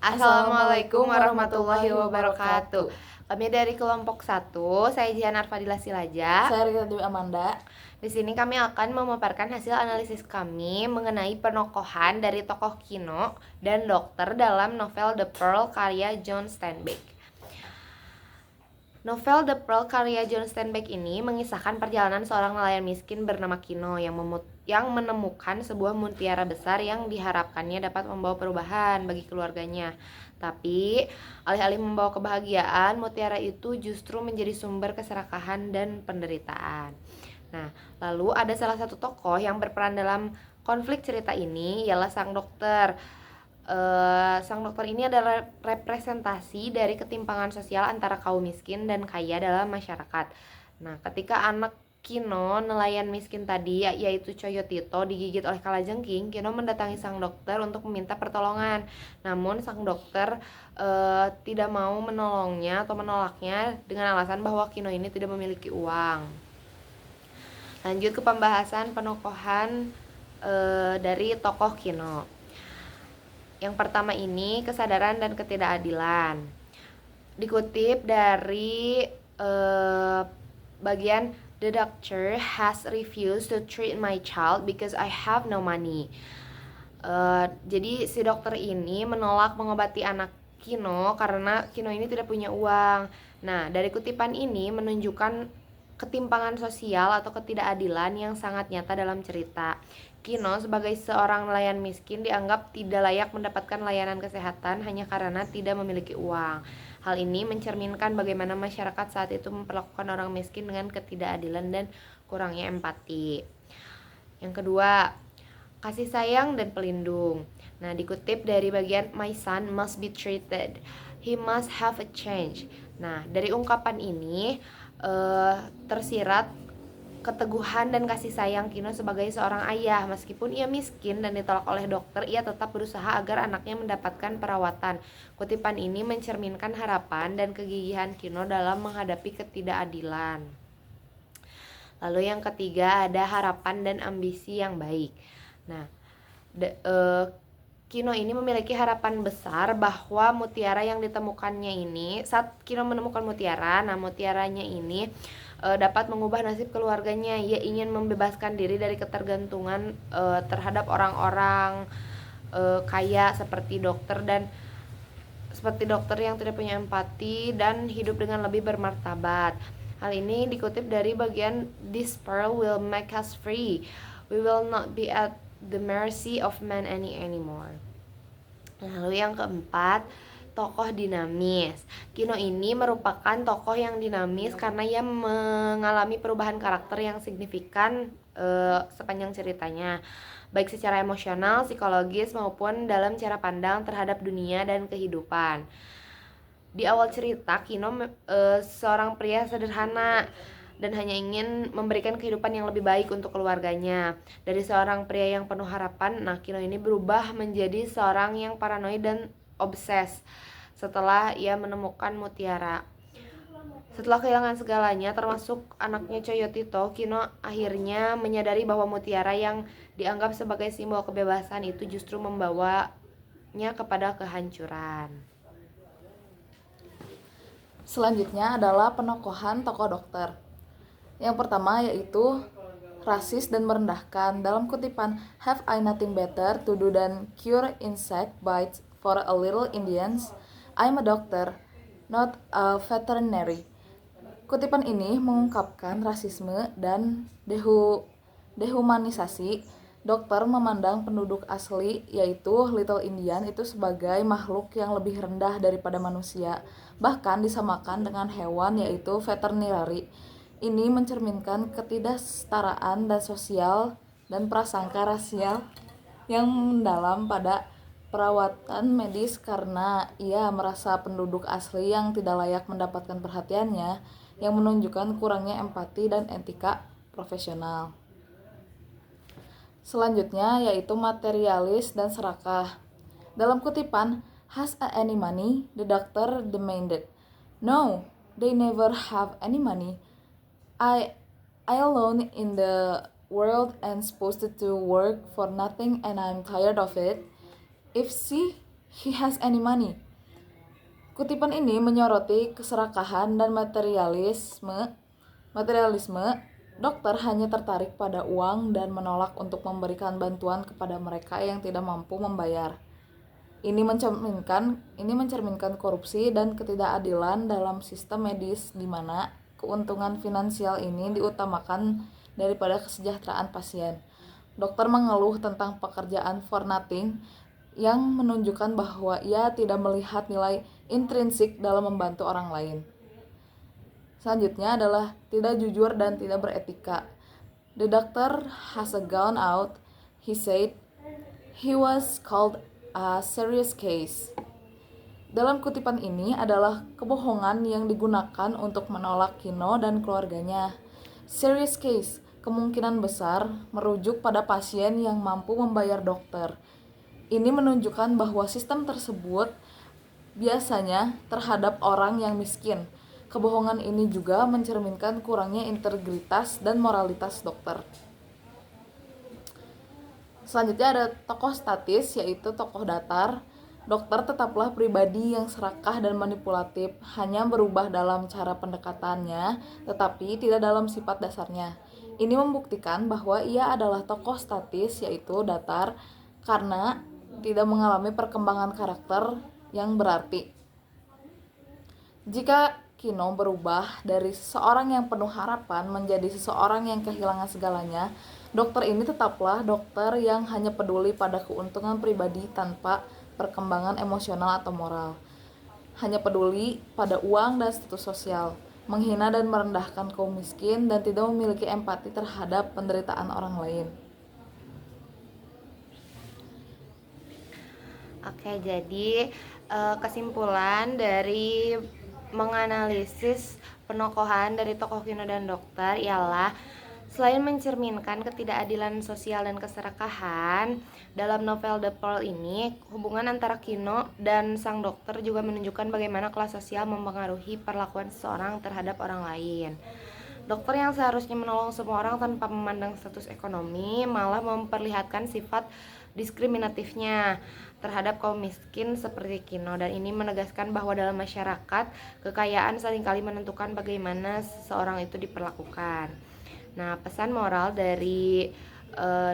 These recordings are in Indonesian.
Assalamualaikum warahmatullahi wabarakatuh. Kami dari kelompok 1, saya Jihan Arfadila Silaja. Saya Rita Dewi Amanda. Di sini kami akan memaparkan hasil analisis kami mengenai penokohan dari tokoh Kino dan dokter dalam novel The Pearl karya John Steinbeck. Novel The Pearl karya John Steinbeck ini mengisahkan perjalanan seorang nelayan miskin bernama Kino yang menemukan sebuah mutiara besar yang diharapkannya dapat membawa perubahan bagi keluarganya. Tapi, alih-alih membawa kebahagiaan, mutiara itu justru menjadi sumber keserakahan dan penderitaan. Nah, lalu ada salah satu tokoh yang berperan dalam konflik cerita ini, ialah sang dokter. Sang dokter ini adalah representasi dari ketimpangan sosial antara kaum miskin dan kaya dalam masyarakat. Nah, ketika anak Kino, nelayan miskin tadi, yaitu Coyotito, digigit oleh kalajengking, Kino mendatangi sang dokter untuk meminta pertolongan. Namun sang dokter tidak mau menolongnya atau menolaknya dengan alasan bahwa Kino ini tidak memiliki uang. Lanjut ke pembahasan penokohan dari tokoh Kino. Yang pertama ini kesadaran dan ketidakadilan. Dikutip dari bagian The doctor has refused to treat my child because I have no money. Jadi si dokter ini menolak mengobati anak Kino karena Kino ini tidak punya uang. Nah, dari kutipan ini menunjukkan ketimpangan sosial atau ketidakadilan yang sangat nyata dalam cerita. Kino sebagai seorang nelayan miskin dianggap tidak layak mendapatkan layanan kesehatan hanya karena tidak memiliki uang. Hal ini mencerminkan bagaimana masyarakat saat itu memperlakukan orang miskin dengan ketidakadilan dan kurangnya empati. Yang kedua, kasih sayang dan pelindung. Nah, dikutip dari bagian My son must be treated, he must have a change. Nah, dari ungkapan ini tersirat keteguhan dan kasih sayang Kino sebagai seorang ayah. Meskipun ia miskin dan ditolak oleh dokter, ia tetap berusaha agar anaknya mendapatkan perawatan. Kutipan ini mencerminkan harapan dan kegigihan Kino dalam menghadapi ketidakadilan. Lalu yang ketiga ada harapan dan ambisi yang baik. Nah, Kino ini memiliki harapan besar bahwa mutiara yang ditemukannya ini, saat Kino menemukan mutiara, nah mutiaranya ini dapat mengubah nasib keluarganya. Ia ingin membebaskan diri dari ketergantungan terhadap orang-orang kaya seperti dokter yang tidak punya empati dan hidup dengan lebih bermartabat. Hal ini dikutip dari bagian This pearl will make us free. We will not be at the mercy of man anymore. Lalu yang keempat, tokoh dinamis. Kino ini merupakan tokoh yang dinamis karena ia mengalami perubahan karakter yang signifikan sepanjang ceritanya, baik secara emosional, psikologis maupun dalam cara pandang terhadap dunia dan kehidupan. Di awal cerita, Kino seorang pria sederhana dan hanya ingin memberikan kehidupan yang lebih baik untuk keluarganya. Dari seorang pria yang penuh harapan, nah Kino ini berubah menjadi seorang yang paranoid dan obses setelah ia menemukan mutiara. Setelah kehilangan segalanya, termasuk anaknya Coyotito, Kino akhirnya menyadari bahwa mutiara yang dianggap sebagai simbol kebebasan itu justru membawanya kepada kehancuran. Selanjutnya adalah penokohan tokoh dokter. Yang pertama yaitu rasis dan merendahkan. Dalam kutipan Have I nothing better to do than cure insect bites for a little Indians? I'm a doctor, not a veterinary. Kutipan ini mengungkapkan rasisme dan dehumanisasi. Dokter memandang penduduk asli, yaitu Little Indian, itu sebagai makhluk yang lebih rendah daripada manusia, bahkan disamakan dengan hewan, yaitu veterinary. Ini mencerminkan ketidaksetaraan dan sosial dan prasangka rasial yang mendalam pada perawatan medis karena ia merasa penduduk asli yang tidak layak mendapatkan perhatiannya, yang menunjukkan kurangnya empati dan etika profesional. Selanjutnya yaitu materialis dan serakah. Dalam kutipan Has any money? The doctor demanded. No, they never have any money. I alone in the world am supposed to work for nothing and I'm tired of it. If he has any money. Kutipan ini menyoroti keserakahan dan materialisme. Dokter hanya tertarik pada uang dan menolak untuk memberikan bantuan kepada mereka yang tidak mampu membayar. Ini mencerminkan korupsi dan ketidakadilan dalam sistem medis di mana keuntungan finansial ini diutamakan daripada kesejahteraan pasien. Dokter mengeluh tentang pekerjaan for nothing yang menunjukkan bahwa ia tidak melihat nilai intrinsik dalam membantu orang lain. Selanjutnya adalah tidak jujur dan tidak beretika. The doctor has gone out, he said. He was called a serious case. Dalam kutipan ini adalah kebohongan yang digunakan untuk menolak Kino dan keluarganya. Serious case kemungkinan besar merujuk pada pasien yang mampu membayar dokter. Ini menunjukkan bahwa sistem tersebut biasanya terhadap orang yang miskin. Kebohongan ini juga mencerminkan kurangnya integritas dan moralitas dokter. Selanjutnya ada tokoh statis, yaitu tokoh datar. Dokter tetaplah pribadi yang serakah dan manipulatif, hanya berubah dalam cara pendekatannya, tetapi tidak dalam sifat dasarnya. Ini membuktikan bahwa ia adalah tokoh statis, yaitu datar, karena tidak mengalami perkembangan karakter yang berarti. Jika Kino berubah dari seseorang yang penuh harapan menjadi seseorang yang kehilangan segalanya, dokter ini tetaplah dokter yang hanya peduli pada keuntungan pribadi tanpa perkembangan emosional atau moral. Hanya peduli pada uang dan status sosial, menghina dan merendahkan kaum miskin, dan tidak memiliki empati terhadap penderitaan orang lain. Oke, jadi kesimpulan dari menganalisis penokohan dari tokoh Kino dan dokter ialah selain mencerminkan ketidakadilan sosial dan keserakahan, dalam novel The Pearl ini, hubungan antara Kino dan sang dokter juga menunjukkan bagaimana kelas sosial mempengaruhi perlakuan seseorang terhadap orang lain. Dokter yang seharusnya menolong semua orang tanpa memandang status ekonomi malah memperlihatkan sifat diskriminatifnya terhadap kaum miskin seperti Kino, dan ini menegaskan bahwa dalam masyarakat kekayaan seringkali menentukan bagaimana seseorang itu diperlakukan. Nah, pesan moral dari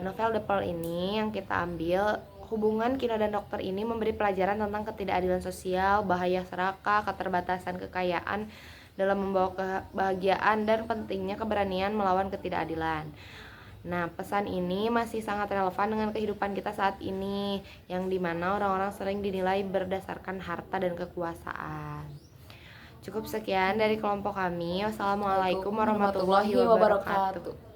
novel The Pearl ini yang kita ambil, hubungan Kino dan dokter ini memberi pelajaran tentang ketidakadilan sosial, bahaya serakah, keterbatasan kekayaan dalam membawa kebahagiaan, dan pentingnya keberanian melawan ketidakadilan. Nah, pesan ini masih sangat relevan dengan kehidupan kita saat ini, yang dimana orang-orang sering dinilai berdasarkan harta dan kekuasaan. Cukup sekian dari kelompok kami. Wassalamualaikum warahmatullahi wabarakatuh.